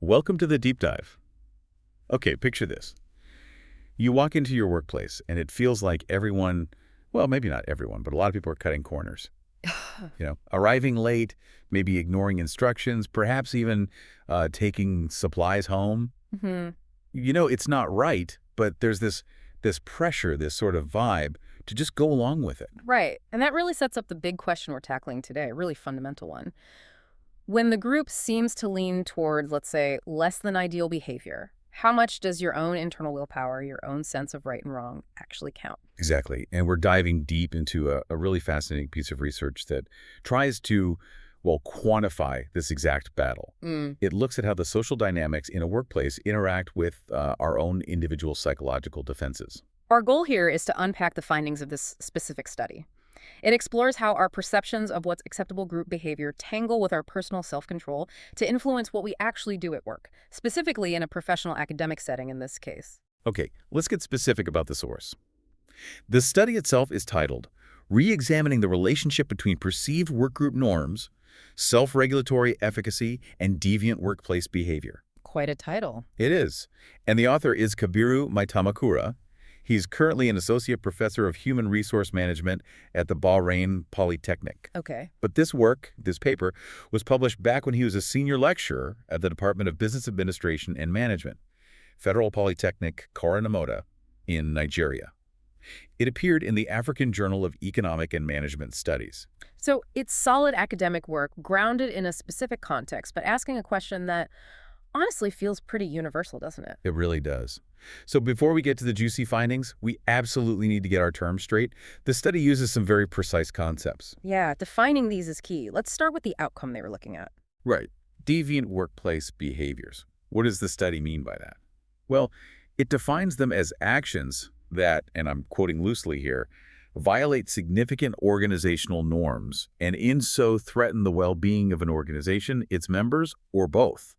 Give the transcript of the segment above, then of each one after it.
Welcome to the deep dive. Okay, picture this. You walk into your workplace and it feels like everyone, well, maybe not everyone, but a lot of people are cutting corners. Arriving late, maybe ignoring instructions, perhaps even taking supplies home. hmm It's not right, but there's this pressure, this sort of vibe to just go along with it. Right. And that really sets up the big question we're tackling today, a really fundamental one. When the group seems to lean toward, let's say, less than ideal behavior, how much does your own internal willpower, your own sense of right and wrong actually count? Exactly. And we're diving deep into a really fascinating piece of research that tries to, well, quantify this exact battle. Mm. It looks at how the social dynamics in a workplace interact with our own individual psychological defenses. Our goal here is to unpack the findings of this specific study. It explores how our perceptions of what's acceptable group behavior tangle with our personal self-control to influence what we actually do at work, specifically in a professional academic setting in this case. Okay, let's get specific about the source. The study itself is titled, Re-examining the Relationship Between Perceived Workgroup Norms, Self-Regulatory Efficacy, and Deviant Workplace Behavior. Quite a title. It is. And the author is Kabiru Maitamakura. He's currently an associate professor of human resource management at the Bahrain Polytechnic. Okay. But this paper, was published back when he was a senior lecturer at the Department of Business Administration and Management, Federal Polytechnic Koranamoda in Nigeria. It appeared in the African Journal of Economic and Management Studies. So it's solid academic work grounded in a specific context, but asking a question that honestly feels pretty universal, doesn't it? It really does. So before we get to the juicy findings, we absolutely need to get our terms straight. The study uses some very precise concepts. Yeah, defining these is key. Let's start with the outcome they were looking at. Right. Deviant workplace behaviors. What does the study mean by that? Well, it defines them as actions that, and I'm quoting loosely here, violate significant organizational norms and in so threaten the well-being of an organization, its members, or both.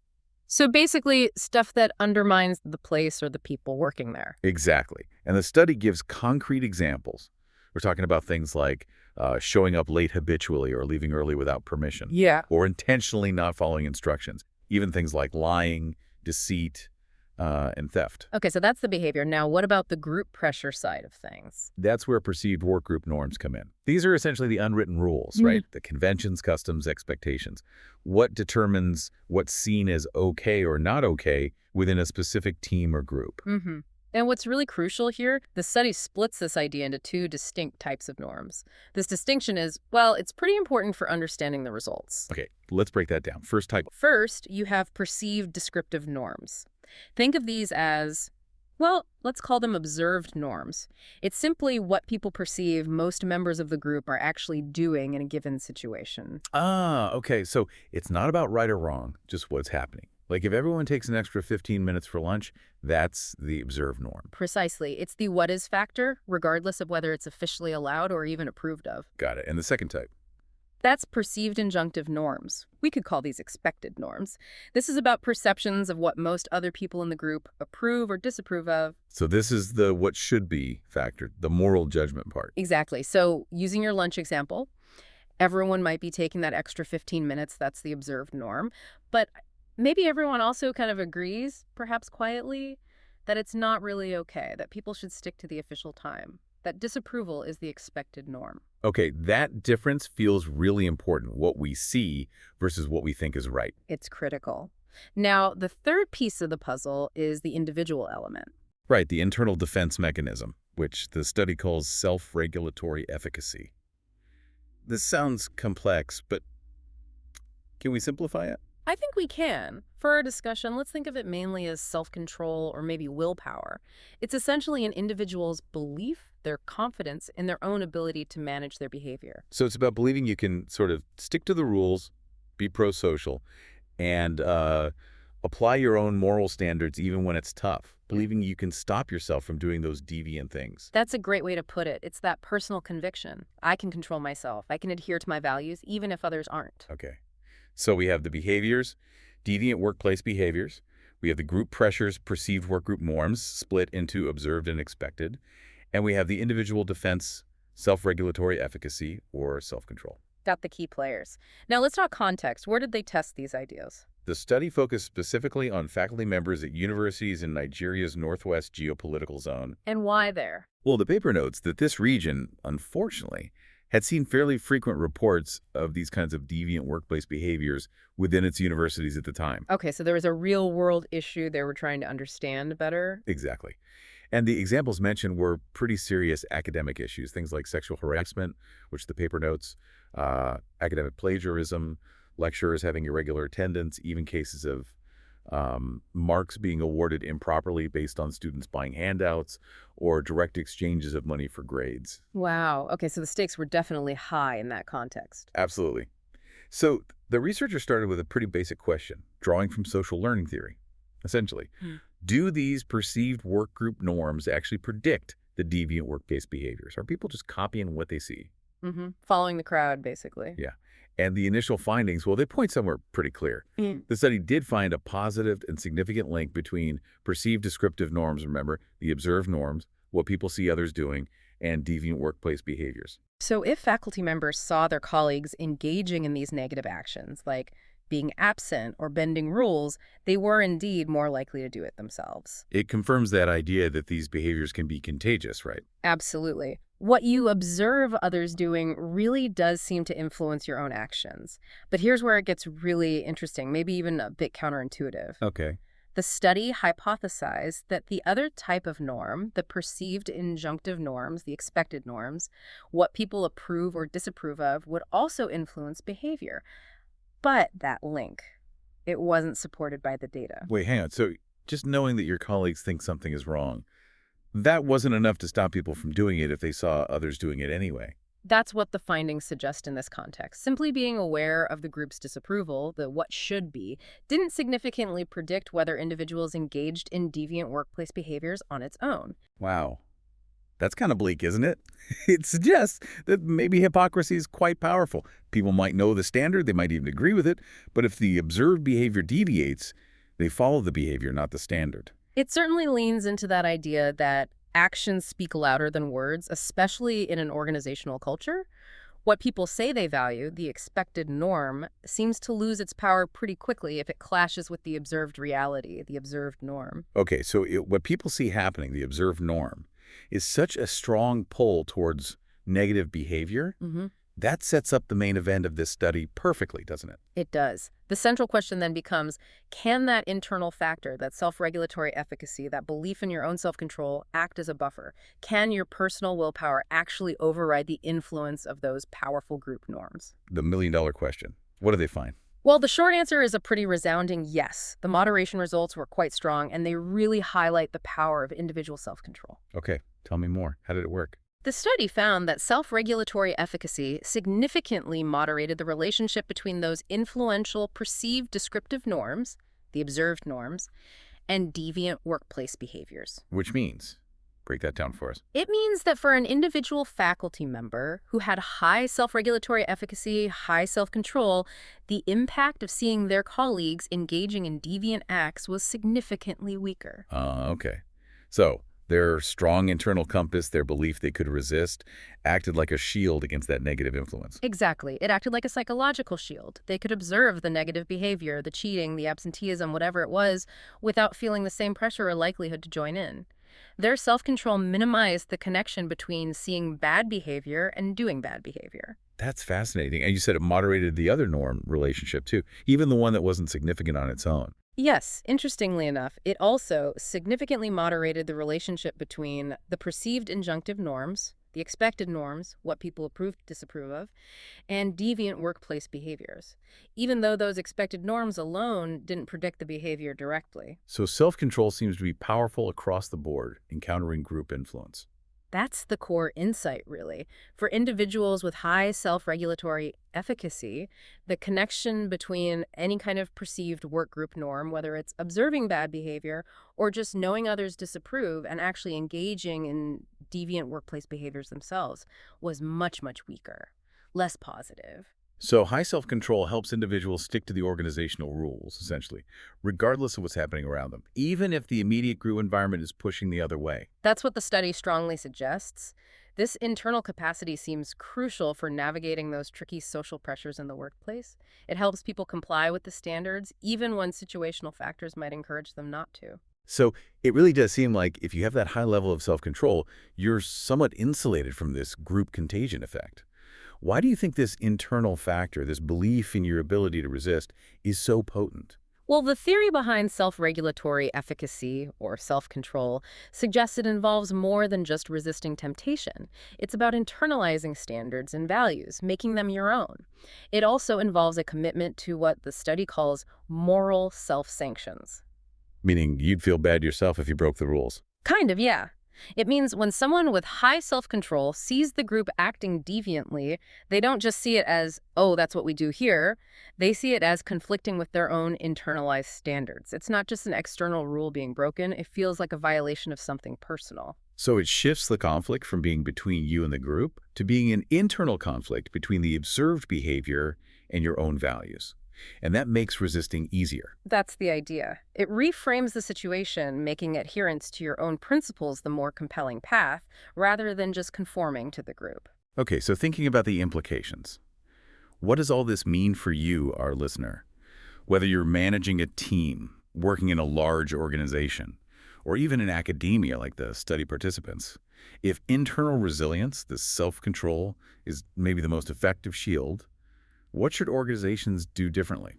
So basically, stuff that undermines the place or the people working there. Exactly. And the study gives concrete examples. We're talking about things like showing up late habitually or leaving early without permission. Yeah. Or intentionally not following instructions. Even things like lying, deceit, and theft. Okay, so that's the behavior. Now, what about the group pressure side of things? That's where perceived workgroup norms come in. These are essentially the unwritten rules, right? The conventions, customs, expectations. What determines what's seen as okay or not okay within a specific team or group. Mm-hmm. And what's really crucial here, the study splits this idea into two distinct types of norms. This distinction is, well, it's pretty important for understanding the results. Okay, let's break that down. First type. First, you have perceived descriptive norms. Think of these as, well, let's call them observed norms. It's simply what people perceive most members of the group are actually doing in a given situation. Okay, so it's not about right or wrong, just what's happening. Like if everyone takes an extra 15 minutes for lunch, that's the observed norm. Precisely. It's the what is factor, regardless of whether it's officially allowed or even approved of. Got it. And the second type. That's perceived injunctive norms. We could call these expected norms. This is about perceptions of what most other people in the group approve or disapprove of. So this is the what should be factor, the moral judgment part. Exactly. So using your lunch example, everyone might be taking that extra 15 minutes. That's the observed norm. But maybe everyone also kind of agrees, perhaps quietly, that it's not really okay, that people should stick to the official time, that disapproval is the expected norm. Okay, that difference feels really important, what we see versus what we think is right. It's critical. Now, the third piece of the puzzle is the individual element. Right, the internal defense mechanism, which the study calls self-regulatory efficacy. This sounds complex, but can we simplify it? I think we can. For our discussion, let's think of it mainly as self-control or maybe willpower. It's essentially an individual's belief, their confidence in their own ability to manage their behavior. So it's about believing you can sort of stick to the rules, be pro-social, and apply your own moral standards even when it's tough. Believing you can stop yourself from doing those deviant things. That's a great way to put it. It's that personal conviction. I can control myself. I can adhere to my values even if others aren't. Okay. So we have the behaviors, deviant workplace behaviors. We have the group pressures, perceived workgroup norms, split into observed and expected. And we have the individual defense, self-regulatory efficacy, or self-control. Got the key players. Now let's talk context. Where did they test these ideas? The study focused specifically on faculty members at universities in Nigeria's northwest geopolitical zone. And why there? Well, the paper notes that this region, unfortunately, had seen fairly frequent reports of these kinds of deviant workplace behaviors within its universities at the time. Okay, so there was a real-world issue they were trying to understand better. Exactly. And the examples mentioned were pretty serious academic issues, things like sexual harassment, which the paper notes, academic plagiarism, lecturers having irregular attendance, even cases of marks being awarded improperly based on students buying handouts, or direct exchanges of money for grades. Wow. Okay, so the stakes were definitely high in that context. Absolutely. So the researchers started with a pretty basic question, drawing from social learning theory. Essentially, Hmm. do these perceived work group norms actually predict the deviant workplace behaviors? Are people just copying what they see? Following the crowd, basically. Yeah. And the initial findings, well, they point somewhere pretty clear. The study did find a positive and significant link between perceived descriptive norms, remember, the observed norms, what people see others doing, and deviant workplace behaviors. So if faculty members saw their colleagues engaging in these negative actions, like being absent or bending rules, they were indeed more likely to do it themselves. It confirms that idea that these behaviors can be contagious, right? Absolutely. What you observe others doing really does seem to influence your own actions. But here's where it gets really interesting, maybe even a bit counterintuitive. Okay. The study hypothesized that the other type of norm, the perceived injunctive norms, the expected norms, what people approve or disapprove of, would also influence behavior. But that link, it wasn't supported by the data. Wait, hang on. So just knowing that your colleagues think something is wrong, that wasn't enough to stop people from doing it if they saw others doing it anyway. That's what the findings suggest in this context. Simply being aware of the group's disapproval, the what should be, didn't significantly predict whether individuals engaged in deviant workplace behaviors on its own. Wow. That's kind of bleak, isn't it? It suggests that maybe hypocrisy is quite powerful. People might know the standard, they might even agree with it, but if the observed behavior deviates, they follow the behavior, not the standard. It certainly leans into that idea that actions speak louder than words, especially in an organizational culture. What people say they value, the expected norm, seems to lose its power pretty quickly if it clashes with the observed reality, the observed norm. Okay, so what people see happening, the observed norm, is such a strong pull towards negative behavior, that sets up the main event of this study perfectly, doesn't it? It does. The central question then becomes, can that internal factor, that self-regulatory efficacy, that belief in your own self-control, act as a buffer? Can your personal willpower actually override the influence of those powerful group norms? The million-dollar question. What do they find? Well, the short answer is a pretty resounding yes. The moderation results were quite strong, and they really highlight the power of individual self-control. Okay, tell me more. How did it work? The study found that self-regulatory efficacy significantly moderated the relationship between those influential perceived descriptive norms, the observed norms, and deviant workplace behaviors. Which means? Break that down for us. It means that for an individual faculty member who had high self-regulatory efficacy, high self-control, the impact of seeing their colleagues engaging in deviant acts was significantly weaker. Okay. So, their strong internal compass, their belief they could resist, acted like a shield against that negative influence. Exactly. It acted like a psychological shield. They could observe the negative behavior, the cheating, the absenteeism, whatever it was, without feeling the same pressure or likelihood to join in. Their self-control minimized the connection between seeing bad behavior and doing bad behavior. That's fascinating. And you said it moderated the other norm relationship, too, even the one that wasn't significant on its own. Yes, interestingly enough, it also significantly moderated the relationship between the perceived injunctive norms, the expected norms, what people approve, disapprove of, and deviant workplace behaviors, even though those expected norms alone didn't predict the behavior directly. So self-control seems to be powerful across the board in countering group influence. That's the core insight, really. For individuals with high self-regulatory efficacy, the connection between any kind of perceived work group norm, whether it's observing bad behavior or just knowing others disapprove and actually engaging in deviant workplace behaviors themselves, was much, much weaker, less positive. So high self-control helps individuals stick to the organizational rules, essentially, regardless of what's happening around them, even if the immediate group environment is pushing the other way. That's what the study strongly suggests. This internal capacity seems crucial for navigating those tricky social pressures in the workplace. It helps people comply with the standards, even when situational factors might encourage them not to. So it really does seem like if you have that high level of self-control, you're somewhat insulated from this group contagion effect. Why do you think this internal factor, this belief in your ability to resist, is so potent? Well, the theory behind self-regulatory efficacy, or self-control, suggests it involves more than just resisting temptation. It's about internalizing standards and values, making them your own. It also involves a commitment to what the study calls moral self-sanctions. Meaning you'd feel bad yourself if you broke the rules. Kind of, yeah. It means when someone with high self-control sees the group acting deviantly, they don't just see it as, oh, that's what we do here. They see it as conflicting with their own internalized standards. It's not just an external rule being broken. It feels like a violation of something personal. So it shifts the conflict from being between you and the group to being an internal conflict between the observed behavior and your own values. And that makes resisting easier. That's the idea. It reframes the situation, making adherence to your own principles the more compelling path, rather than just conforming to the group. Okay, so thinking about the implications. What does all this mean for you, our listener? Whether you're managing a team, working in a large organization, or even in academia like the study participants, if internal resilience, this self-control, is maybe the most effective shield, what should organizations do differently?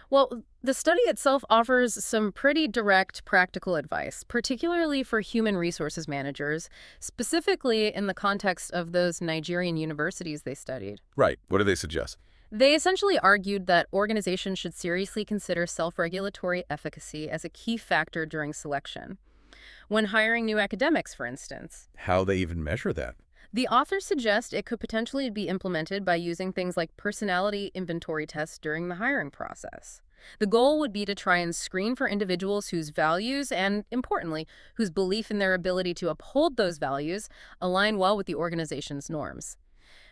Well, the study itself offers some pretty direct practical advice, particularly for human resources managers, specifically in the context of those Nigerian universities they studied. Right. What do they suggest? They essentially argued that organizations should seriously consider self-regulatory efficacy as a key factor during selection. When hiring new academics, for instance, How they even measure that? the authors suggest it could potentially be implemented by using things like personality inventory tests during the hiring process. The goal would be to try and screen for individuals whose values and, importantly, whose belief in their ability to uphold those values align well with the organization's norms.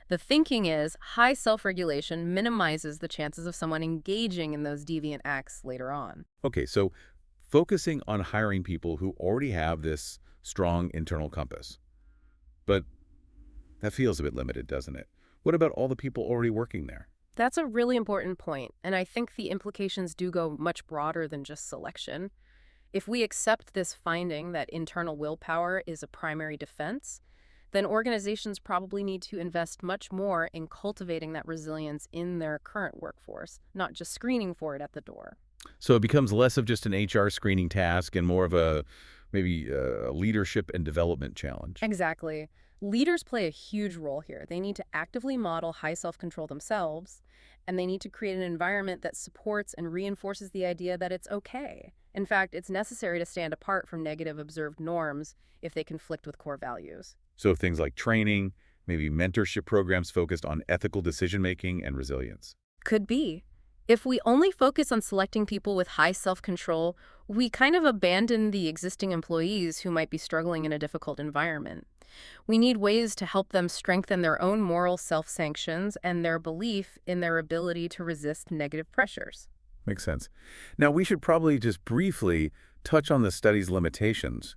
The thinking is high self-regulation minimizes the chances of someone engaging in those deviant acts later on. Okay, so focusing on hiring people who already have this strong internal compass. But that feels a bit limited, doesn't it? What about all the people already working there? That's a really important point, and I think the implications do go much broader than just selection. If we accept this finding that internal willpower is a primary defense, then organizations probably need to invest much more in cultivating that resilience in their current workforce, not just screening for it at the door. So it becomes less of just an HR screening task and more of a maybe a leadership and development challenge. Exactly. Leaders play a huge role here. They need to actively model high self-control themselves, and they need to create an environment that supports and reinforces the idea that it's okay. In fact, it's necessary to stand apart from negative observed norms if they conflict with core values. So things like training, maybe mentorship programs focused on ethical decision-making and resilience. Could be. If we only focus on selecting people with high self-control, we kind of abandon the existing employees who might be struggling in a difficult environment. We need ways to help them strengthen their own moral self-sanctions and their belief in their ability to resist negative pressures. Makes sense. Now, we should probably just briefly touch on the study's limitations,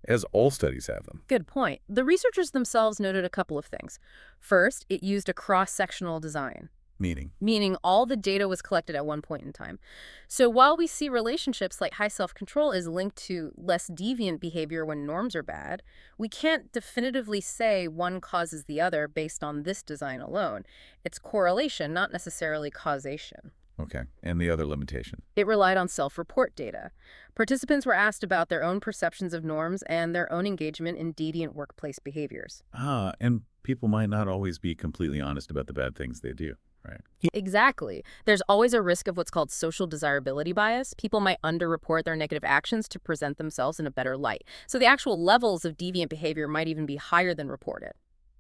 as all studies have them. Good point. The researchers themselves noted a couple of things. First, it used a cross-sectional design, Meaning? meaning all the data was collected at one point in time. So while we see relationships like high self-control is linked to less deviant behavior when norms are bad, we can't definitively say one causes the other based on this design alone. It's correlation, not necessarily causation. Okay. And the other limitation? It relied on self-report data. Participants were asked about their own perceptions of norms and their own engagement in deviant workplace behaviors. And people might not always be completely honest about the bad things they do, right? Exactly. There's always a risk of what's called social desirability bias. People might underreport their negative actions to present themselves in a better light. So the actual levels of deviant behavior might even be higher than reported.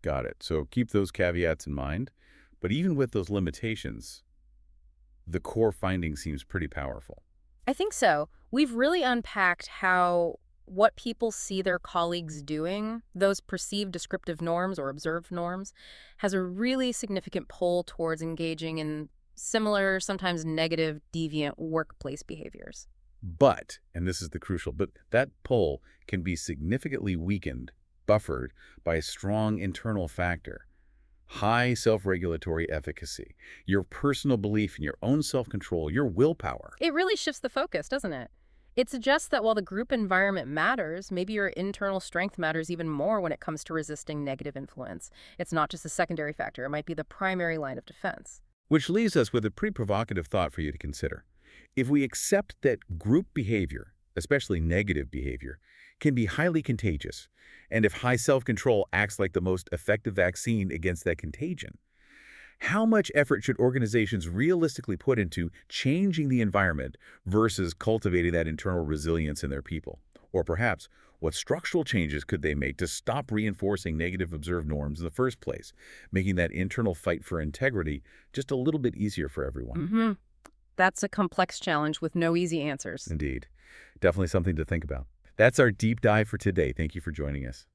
Got it. So keep those caveats in mind. But even with those limitations, the core finding seems pretty powerful. I think so. We've really unpacked how what people see their colleagues doing, those perceived descriptive norms or observed norms, has a really significant pull towards engaging in similar, sometimes negative, deviant workplace behaviors. But, and this is the crucial, but that pull can be significantly weakened, buffered by a strong internal factor. High self-regulatory efficacy, your personal belief in your own self-control, your willpower. It really shifts the focus, doesn't it? It suggests that while the group environment matters, maybe your internal strength matters even more when it comes to resisting negative influence. It's not just a secondary factor, it might be the primary line of defense. Which leaves us with a pretty provocative thought for you to consider. If we accept that group behavior, especially negative behavior, can be highly contagious, and if high self-control acts like the most effective vaccine against that contagion, how much effort should organizations realistically put into changing the environment versus cultivating that internal resilience in their people? Or perhaps, what structural changes could they make to stop reinforcing negative observed norms in the first place, making that internal fight for integrity just a little bit easier for everyone? Hmm. That's a complex challenge with no easy answers. Indeed. Definitely something to think about. That's our deep dive for today. Thank you for joining us.